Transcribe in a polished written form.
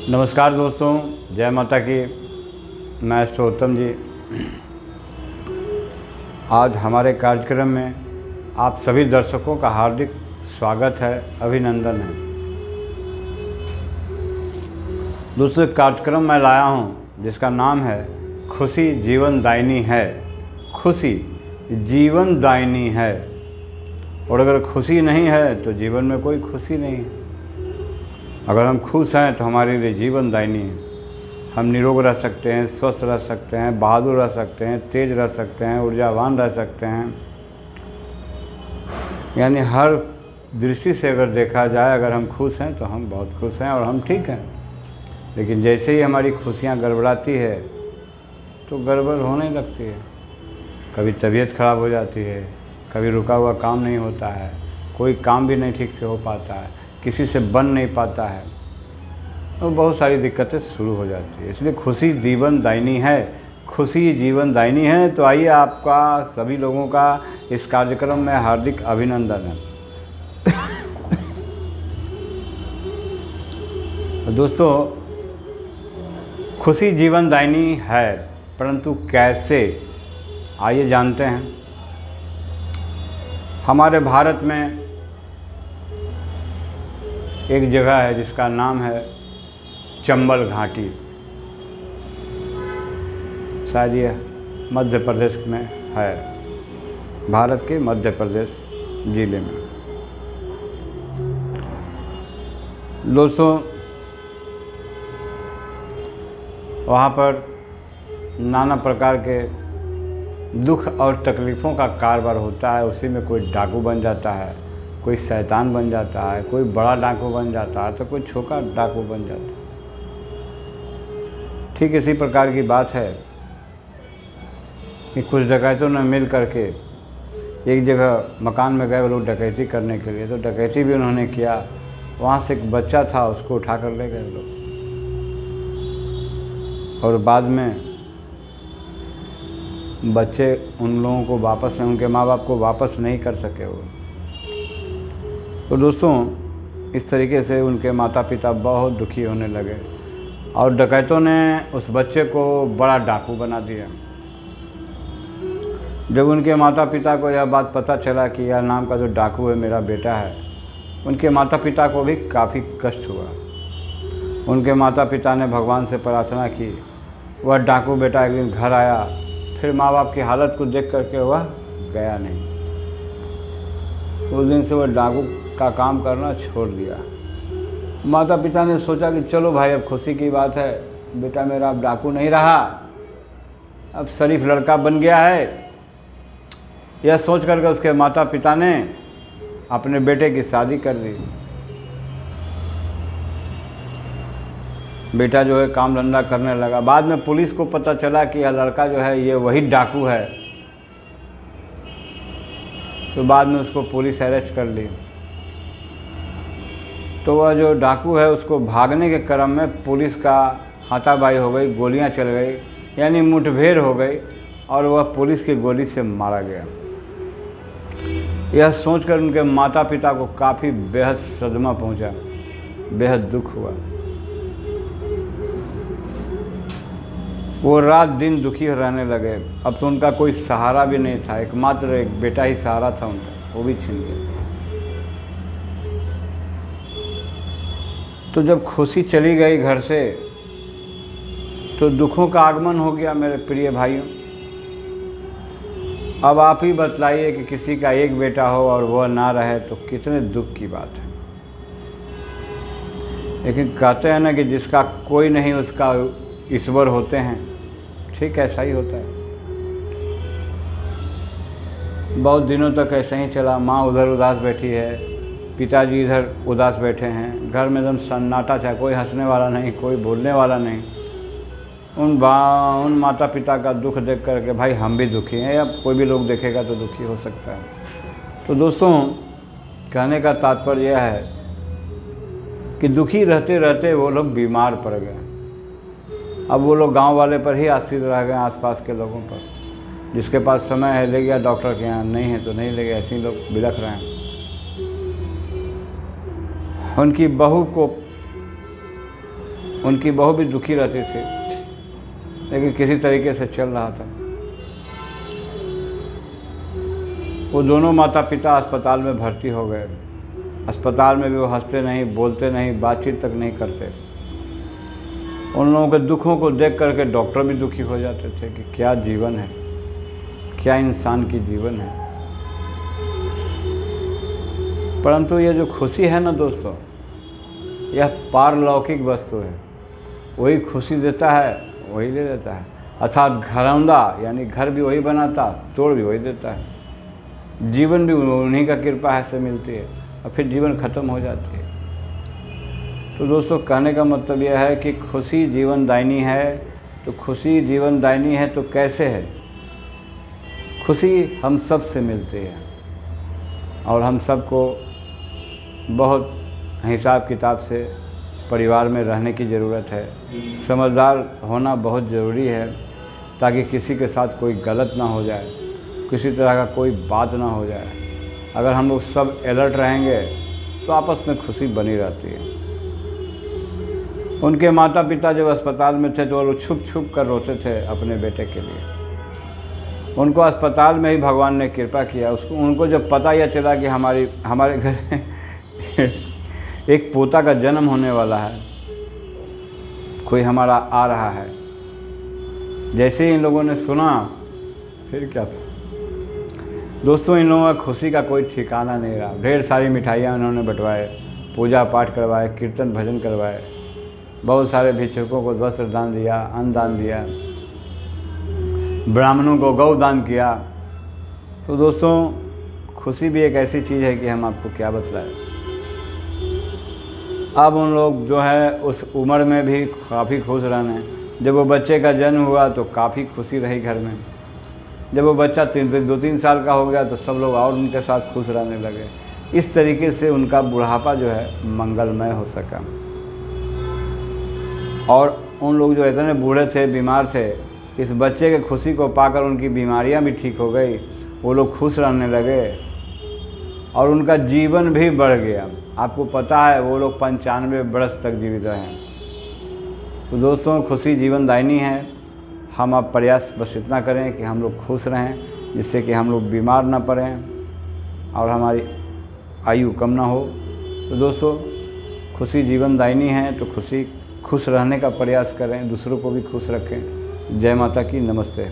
नमस्कार दोस्तों, जय माता की। मैं उत्तम जी। आज हमारे कार्यक्रम में आप सभी दर्शकों का हार्दिक स्वागत है, अभिनंदन है। दूसरे कार्यक्रम मैं लाया हूं जिसका नाम है खुशी जीवन दायिनी है। खुशी जीवन दायिनी है, और अगर खुशी नहीं है तो जीवन में कोई खुशी नहीं है। अगर हम खुश हैं तो हमारे लिए जीवन दायिनी है। हम निरोग रह सकते हैं, स्वस्थ रह सकते हैं, बहादुर रह सकते हैं, तेज रह सकते हैं, ऊर्जावान रह सकते हैं। यानी हर दृष्टि से अगर देखा जाए, अगर हम खुश हैं तो हम बहुत खुश हैं और हम ठीक हैं। लेकिन जैसे ही हमारी खुशियाँ गड़बड़ाती है तो गड़बड़ होने लगती है। कभी तबीयत खराब हो जाती है, कभी रुका हुआ काम नहीं होता है, कोई काम भी नहीं ठीक से हो पाता है, किसी से बन नहीं पाता है, और बहुत सारी दिक्कतें शुरू हो जाती है। इसलिए खुशी जीवन दायिनी है, खुशी जीवन दायिनी है। तो आइए, आपका सभी लोगों का इस कार्यक्रम में हार्दिक अभिनंदन है। दोस्तों, खुशी जीवन दायिनी है, परंतु कैसे, आइए जानते हैं। हमारे भारत में एक जगह है जिसका नाम है चंबल घाटी। शायद यह मध्य प्रदेश में है, भारत के मध्य प्रदेश जिले में। दोस्तों, वहाँ पर नाना प्रकार के दुख और तकलीफ़ों का कारोबार होता है। उसी में कोई डाकू बन जाता है, कोई शैतान बन जाता है, कोई बड़ा डाकू बन जाता है, तो कोई छोटा डाकू बन जाता है। ठीक इसी प्रकार की बात है कि कुछ डकैतों ने मिल करके एक जगह मकान में गए वो लोग डकैती करने के लिए। तो डकैती भी उन्होंने किया। वहाँ से एक बच्चा था, उसको उठा कर ले गए लोग, और बाद में बच्चे उन लोगों को वापस, उनके माँ बाप को वापस नहीं कर सके वो। तो दोस्तों, इस तरीके से उनके माता पिता बहुत दुखी होने लगे, और डकैतों ने उस बच्चे को बड़ा डाकू बना दिया। जब उनके माता पिता को यह बात पता चला कि यह नाम का जो डाकू है मेरा बेटा है, उनके माता पिता को भी काफ़ी कष्ट हुआ। उनके माता पिता ने भगवान से प्रार्थना की। वह डाकू बेटा एक दिन घर आया, फिर माँ बाप की हालत को देख करके वह गया नहीं। उस दिन से वह डाकू का काम करना छोड़ दिया। माता पिता ने सोचा कि चलो भाई, अब खुशी की बात है, बेटा मेरा अब डाकू नहीं रहा, अब शरीफ लड़का बन गया है। यह सोच करके उसके माता पिता ने अपने बेटे की शादी कर दी। बेटा जो है काम धंधा करने लगा। बाद में पुलिस को पता चला कि यह लड़का जो है ये वही डाकू है। तो बाद में उसको पुलिस अरेस्ट कर ली। तो वह जो डाकू है उसको भागने के क्रम में पुलिस का हाथापाई हो गई, गोलियां चल गई, यानी मुठभेड़ हो गई, और वह पुलिस की गोली से मारा गया। यह सोचकर उनके माता पिता को काफ़ी बेहद सदमा पहुंचा, बेहद दुख हुआ। वो रात दिन दुखी रहने लगे। अब तो उनका कोई सहारा भी नहीं था, एकमात्र एक बेटा ही सहारा था उनका, वो भी छिन गया। तो जब खुशी चली गई घर से, तो दुखों का आगमन हो गया मेरे प्रिय भाइयों। अब आप ही बतलाइए कि किसी का एक बेटा हो और वह ना रहे तो कितने दुख की बात है। लेकिन कहते हैं ना कि जिसका कोई नहीं उसका ईश्वर होते हैं। ठीक ऐसा ही होता है। बहुत दिनों तक ऐसा ही चला। माँ उधर उदास बैठी है, पिताजी इधर उदास बैठे हैं, घर में एकदम सन्नाटा था, कोई हंसने वाला नहीं, कोई बोलने वाला नहीं। उन माता पिता का दुख देख करके भाई हम भी दुखी हैं, या कोई भी लोग देखेगा तो दुखी हो सकता है। तो दोस्तों, कहने का तात्पर्य यह है कि दुखी रहते रहते वो लोग बीमार पड़ गए। अब वो लोग गांव वाले पर ही आश्रित रह गए, आसपास के लोगों पर। जिसके पास समय है ले गया डॉक्टर के यहाँ, नहीं है तो नहीं ले गया, ऐसे ही लोग बिलख रहे हैं। उनकी बहू को उनकी बहू भी दुखी रहती थी, लेकिन किसी तरीके से चल रहा था। वो दोनों माता पिता अस्पताल में भर्ती हो गए। अस्पताल में भी वो हंसते नहीं, बोलते नहीं, बातचीत तक नहीं करते। उन लोगों के दुखों को देख करके डॉक्टर भी दुखी हो जाते थे कि क्या जीवन है, क्या इंसान की जीवन है। परंतु ये जो खुशी है ना दोस्तों, यह पारलौकिक वस्तु है। वही खुशी देता है, वही ले लेता है। अर्थात घरौंदा यानी घर भी वही बनाता, तोड़ भी वही देता है। जीवन भी उन्हीं का कृपा है से मिलती है, और फिर जीवन खत्म हो जाती है। तो दोस्तों, कहने का मतलब यह है कि खुशी जीवनदायिनी है। तो खुशी जीवनदायिनी है तो कैसे है? खुशी हम सब से मिलती है, और हम सबको बहुत हिसाब किताब से परिवार में रहने की ज़रूरत है। समझदार होना बहुत ज़रूरी है, ताकि किसी के साथ कोई गलत ना हो जाए, किसी तरह का कोई बात ना हो जाए। अगर हम लोग सब अलर्ट रहेंगे तो आपस में खुशी बनी रहती है। उनके माता पिता जब अस्पताल में थे तो वो छुप छुप कर रोते थे अपने बेटे के लिए। उनको अस्पताल में ही भगवान ने कृपा किया। उनको जब पता यह चला कि हमारे घर एक पोता का जन्म होने वाला है, कोई हमारा आ रहा है, जैसे ही इन लोगों ने सुना, फिर क्या था दोस्तों, इन लोगों का खुशी का कोई ठिकाना नहीं रहा। ढेर सारी मिठाइयाँ उन्होंने बंटवाए, पूजा पाठ करवाए, कीर्तन भजन करवाए, बहुत सारे भिक्षुकों को वस्त्र दान दिया, अन्न दान दिया, ब्राह्मणों को गौ दान किया। तो दोस्तों, खुशी भी एक ऐसी चीज़ है कि हम आपको क्या बतलाएं। अब उन लोग जो है उस उम्र में भी काफ़ी खुश रहने। जब वो बच्चे का जन्म हुआ तो काफ़ी खुशी रही घर में। जब वो बच्चा 2-3 साल का हो गया तो सब लोग और उनके साथ खुश रहने लगे। इस तरीके से उनका बुढ़ापा जो है मंगलमय हो सका। और उन लोग जो इतने बूढ़े थे, बीमार थे, इस बच्चे के खुशी को पाकर उनकी बीमारियां भी ठीक हो गई। वो लोग खुश रहने लगे और उनका जीवन भी बढ़ गया। आपको पता है वो लोग 95 वर्ष तक जीवित रहे। तो दोस्तों, खुशी जीवनदायिनी है। हम अब प्रयास बस इतना करें कि हम लोग खुश रहें, जिससे कि हम लोग बीमार ना पड़ें और हमारी आयु कम ना हो। तो दोस्तों, खुशी जीवनदायिनी है, तो खुश रहने का प्रयास करें, दूसरों को भी खुश रखें। जय माता की। नमस्ते।